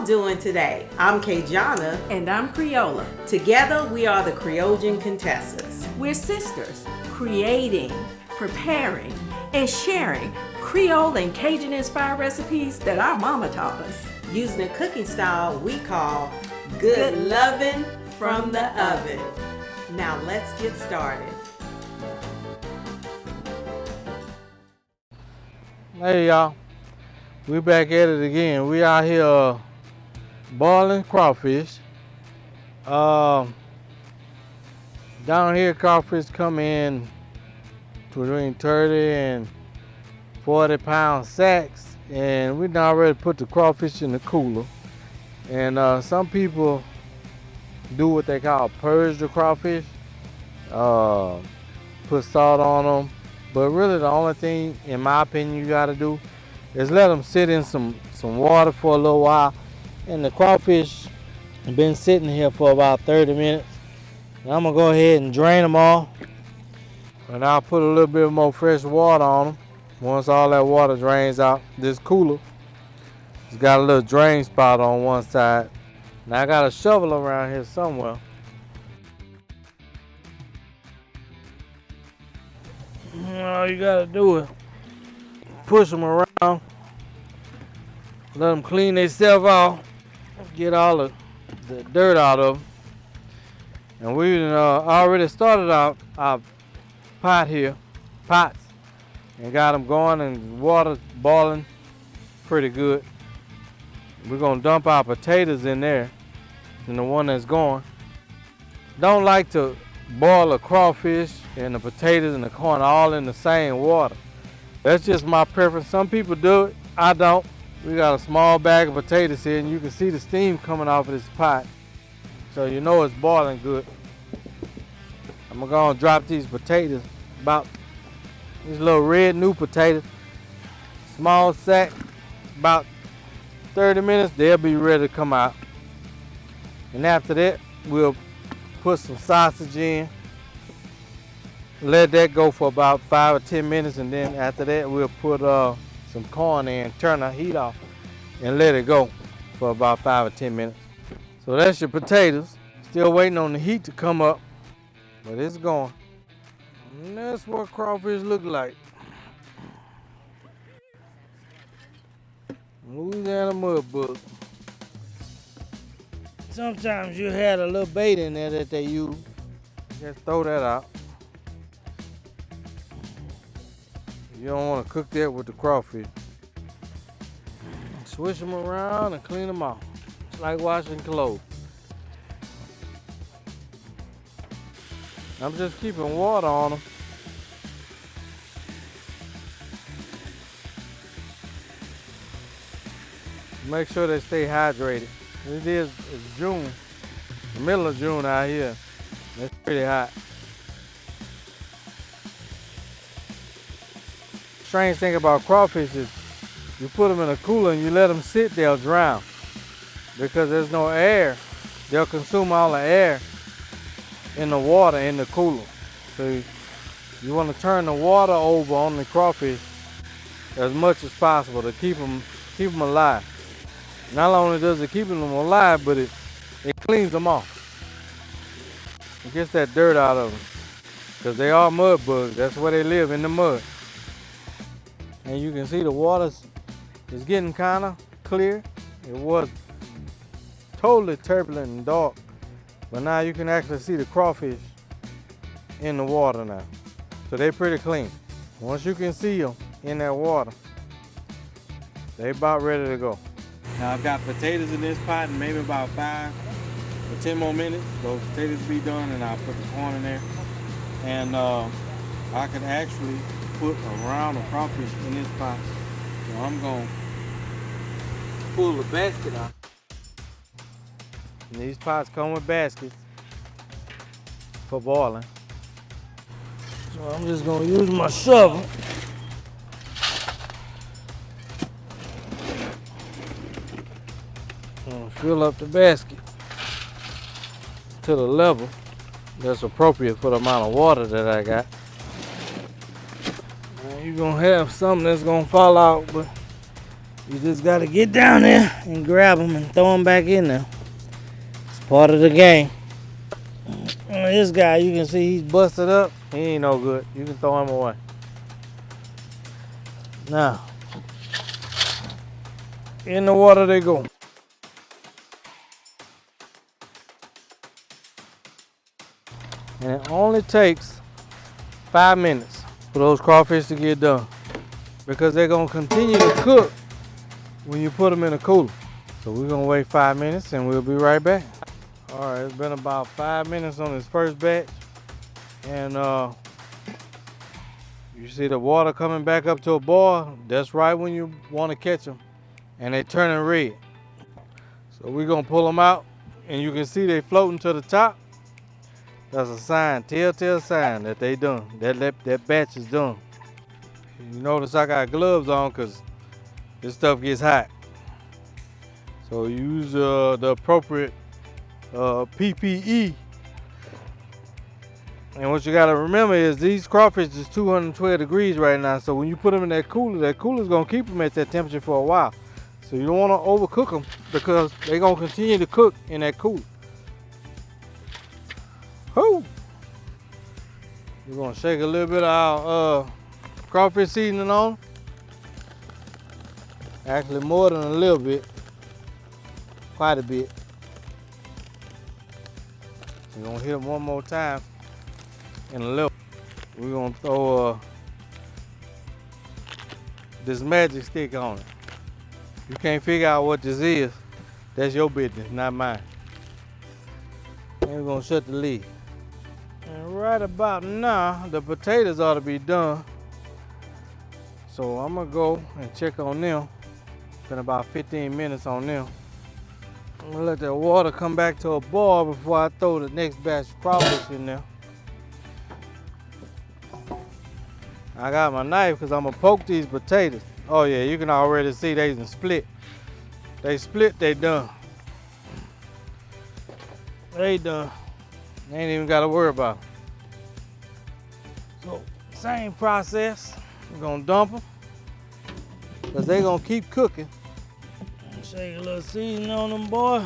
doing today? I'm Cajuns. And I'm Creola. Together, we are the Creoljun Contessas. We're sisters, creating, preparing, and sharing Creole and Cajun-inspired recipes that our mama taught us. Using a cooking style we call good lovin' from the oven. Now let's get started. Hey y'all, we back at it again. We out here boiling crawfish. Down here crawfish come in between 30 and 40 pound sacks, and we done already put the crawfish in the cooler. And some people do what they call purge the crawfish, put salt on them. But really the only thing, in my opinion, you gotta do is let them sit in some water for a little while. And the crawfish have been sitting here for about 30 minutes. And I'm gonna go ahead and drain them all. And I'll put a little bit more fresh water on them. Once all that water drains out, this cooler, it's got a little drain spot on one side. Now I got a shovel around here somewhere. All you gotta do is push them around, let them clean themselves off, get all the dirt out of them. And we already started our pots, and got them going, and water boiling pretty good. We're gonna dump our potatoes in there, in the one that's going. Don't like to boil a crawfish and the potatoes and the corn all in the same water. That's just my preference. Some people do it, I don't. We got a small bag of potatoes here, and you can see the steam coming off of this pot, so you know it's boiling good. I'm gonna drop these potatoes, about these little red new potatoes, small sack, about 30 minutes, they'll be ready to come out. And after that, we'll put some sausage in, let that go for about 5 or 10 minutes, and then after that we'll put some corn in, turn the heat off, and let it go for about 5 or 10 minutes. So that's your potatoes. Still waiting on the heat to come up, but it's going. And that's what crawfish look like. Louisiana mud bug. Sometimes you had a little bait in there that they use. Just throw that out. You don't want to cook that with the crawfish. Swish them around and clean them off. It's like washing clothes. I'm just keeping water on them. Make sure they stay hydrated. It's June, the middle of June out here. It's pretty hot. Strange thing about crawfish is you put them in a cooler and you let them sit, they'll drown. Because there's no air, they'll consume all the air in the water in the cooler. So you want to turn the water over on the crawfish as much as possible to keep them alive. Not only does it keep them alive, but it cleans them off. It gets that dirt out of them. Because they are mud bugs. That's where they live, in the mud. And you can see the water is getting kind of clear. It was totally turbulent and dark. But now you can actually see the crawfish in the water now. So they're pretty clean. Once you can see them in that water, they about ready to go. Now I've got potatoes in this pot, and maybe about 5 or 10 more minutes, those potatoes be done, and I'll put the corn in there. And I can actually put a round of crawfish in this pot. So I'm gonna pull the basket out. And these pots come with baskets for boiling. So I'm just gonna use my shovel. Fill up the basket to the level that's appropriate for the amount of water that I got. Now you're gonna have something that's gonna fall out, but You just gotta get down there and grab them and throw them back in there. It's part of the game. This guy, you can see he's busted up. He ain't no good. You can throw him away. Now, in the water they go. And it only takes 5 minutes for those crawfish to get done, because they're gonna continue to cook when you put them in a cooler. So we're gonna wait 5 minutes and we'll be right back. All right, it's been about 5 minutes on this first batch, and you see the water coming back up to a boil. That's right when you want to catch them, and they turning red. So we're gonna pull them out, and you can see they floating to the top. That's a sign, telltale sign that they done. That batch is done. You notice I got gloves on because this stuff gets hot. So use the appropriate PPE. And what you gotta remember is these crawfish is 212 degrees right now. So when you put them in that cooler's gonna keep them at that temperature for a while. So you don't wanna overcook them because they're gonna continue to cook in that cooler. Whoo! We're gonna shake a little bit of our crawfish seasoning on. Actually more than a little bit. Quite a bit. We're gonna hit them one more time in a little. We're gonna throw this magic stick on it. You can't figure out what this is, that's your business, not mine. And we're gonna shut the lid. And right about now, the potatoes ought to be done. So I'm gonna go and check on them. Been about 15 minutes on them. I'm gonna let that water come back to a boil before I throw the next batch of crawfish in there. I got my knife because I'm gonna poke these potatoes. Oh yeah, you can already see they done split. They split, they done. They done. They ain't even gotta worry about it. So, same process. We're gonna dump them because they gonna keep cooking. Shake a little seasoning on them, boy.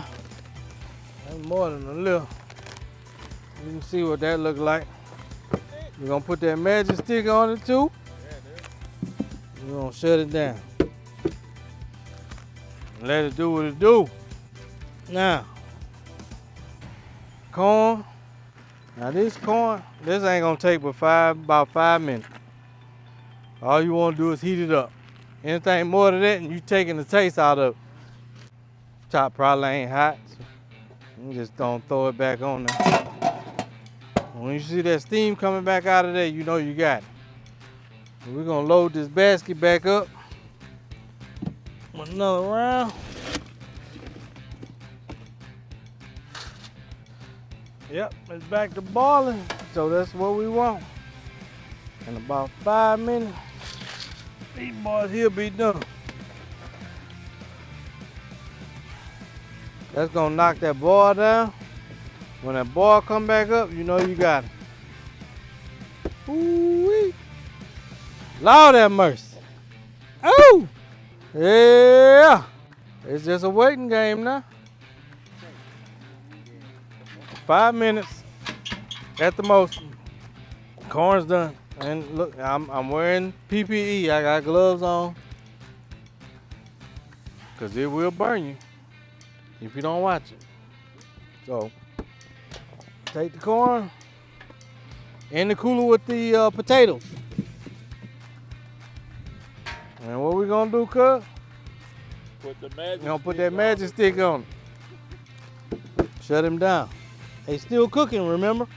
That's more than a little. You can see what that look like. We're gonna put that magic stick on it too. We're gonna shut it down. Let it do what it do. Now, corn. Now this corn, this ain't gonna take but about 5 minutes. All you wanna do is heat it up. Anything more than that, and you taking the taste out of it. Top probably ain't hot, so you just don't throw it back on there. When you see that steam coming back out of there, you know you got it. So we're gonna load this basket back up with another round. Yep, it's back to boiling, so that's what we want. In about 5 minutes, these boys here be done. That's gonna knock that boil down. When that boil come back up, you know you got it. Ooh-wee. Lord have mercy. Oh! Yeah! It's just a waiting game now. 5 minutes at the most. Corn's done. And look, I'm wearing PPE. I got gloves on. Because it will burn you if you don't watch it. So, take the corn in the cooler with the potatoes. And what we gonna do, cuz? We're gonna put that magic stick on it. Shut him down. They still cooking, remember?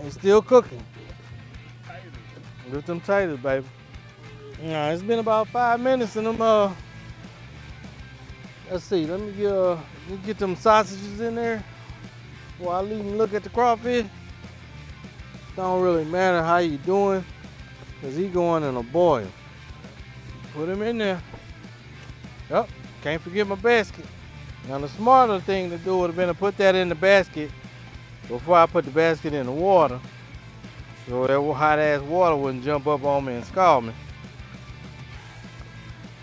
They still cooking. Lift them taters, baby. Nah, it's been about 5 minutes and them, let's see, let me get them sausages in there while I leave them look at the crawfish. Don't really matter how you doing, because he going in a boil. Put him in there. Yep, can't forget my basket. Now the smarter thing to do would have been to put that in the basket before I put the basket in the water, so that hot ass water wouldn't jump up on me and scald me.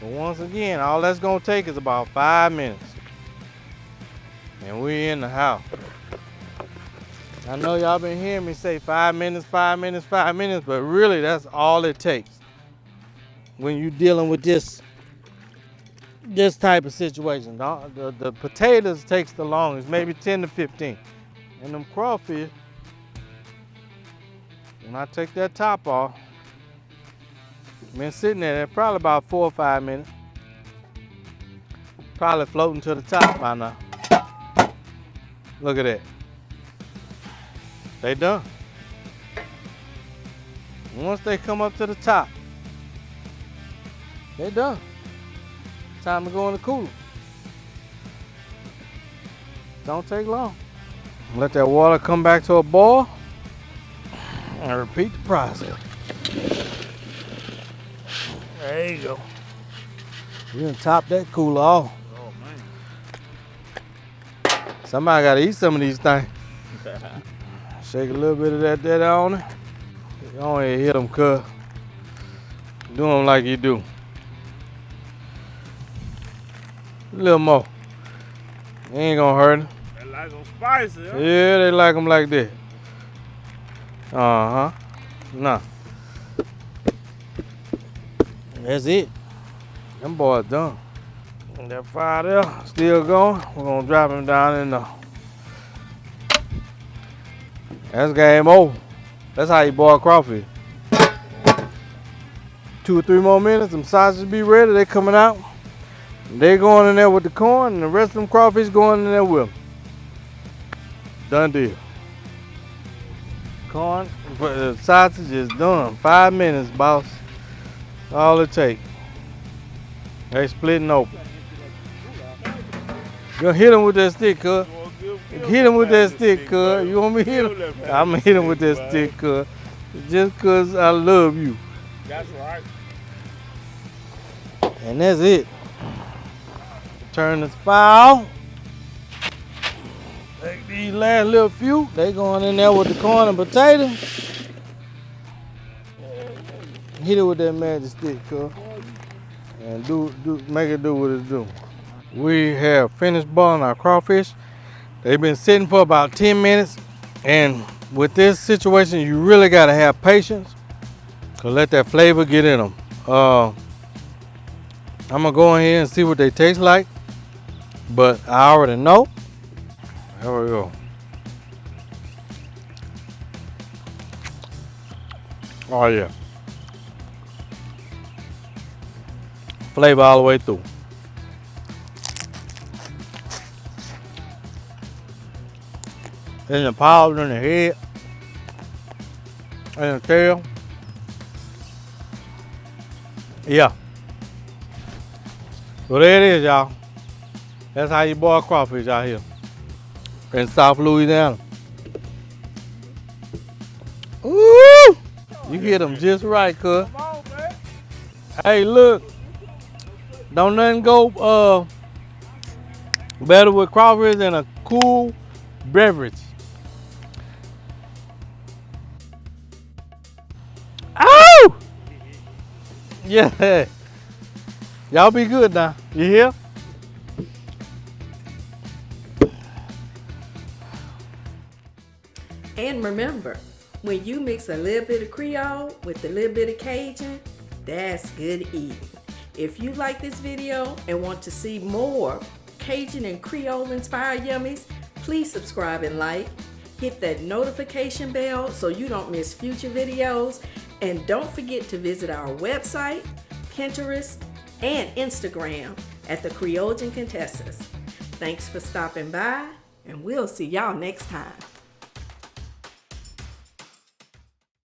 But once again, all that's gonna take is about 5 minutes. And we're in the house. I know y'all been hearing me say 5 minutes, 5 minutes, 5 minutes, but really that's all it takes when you're dealing with this type of situation. The potatoes takes the longest, maybe 10 to 15. And them crawfish, when I take that top off, been sitting there probably about 4 or 5 minutes. Probably floating to the top by now. Look at that. They done. Once they come up to the top, they done. Time to go in the cooler. Don't take long. Let that water come back to a boil and repeat the process. There you go. You done top that cooler off. Oh man. Somebody gotta eat some of these things. Shake a little bit of that on it. You don't hit them, cuz. Do them like you do. A little more. They ain't gonna hurt them. They like them spicy, huh? Yeah, they like them like that. Uh-huh. Nah. That's it. Them boys done. And that fire there still going. We're gonna drop him down in the. That's game over. That's how you boil crawfish. 2 or 3 more minutes, them sausages be ready. They coming out. They going in there with the corn, and the rest of them crawfish going in there with them. Done deal. Corn, but the sausage is done. 5 minutes, boss. All it take. They splitting open. Go hit them with that stick, cuz. Hit him with that stick, cuz. You want me to hit him? I'm going to hit him with that stick, cuz. Just because I love you. That's right. And that's it. Turn this fire off. Take these last little few. They going in there with the corn and potato. Hit it with that magic stick, cuz. And make it do what it do. We have finished boiling our crawfish. They've been sitting for about 10 minutes. And with this situation, you really gotta have patience to let that flavor get in them. I'm gonna go in here and see what they taste like. But I already know. There we go. Oh yeah. Flavor all the way through. In the paws, in the head, in the tail. Yeah. So there it is, y'all. That's how you boil crawfish out here in South Louisiana. Ooh! You get them just right, cuz. Come on, man. Hey, look. Don't nothing go better with crawfish than a cool beverage. Ow! Yeah. Y'all be good now. You hear? And remember, when you mix a little bit of Creole with a little bit of Cajun, that's good eating. If you like this video and want to see more Cajun and Creole inspired yummies, please subscribe and like. Hit that notification bell so you don't miss future videos. And don't forget to visit our website, Pinterest, and Instagram at the Creoljun Contessas. Thanks for stopping by, and we'll see y'all next time.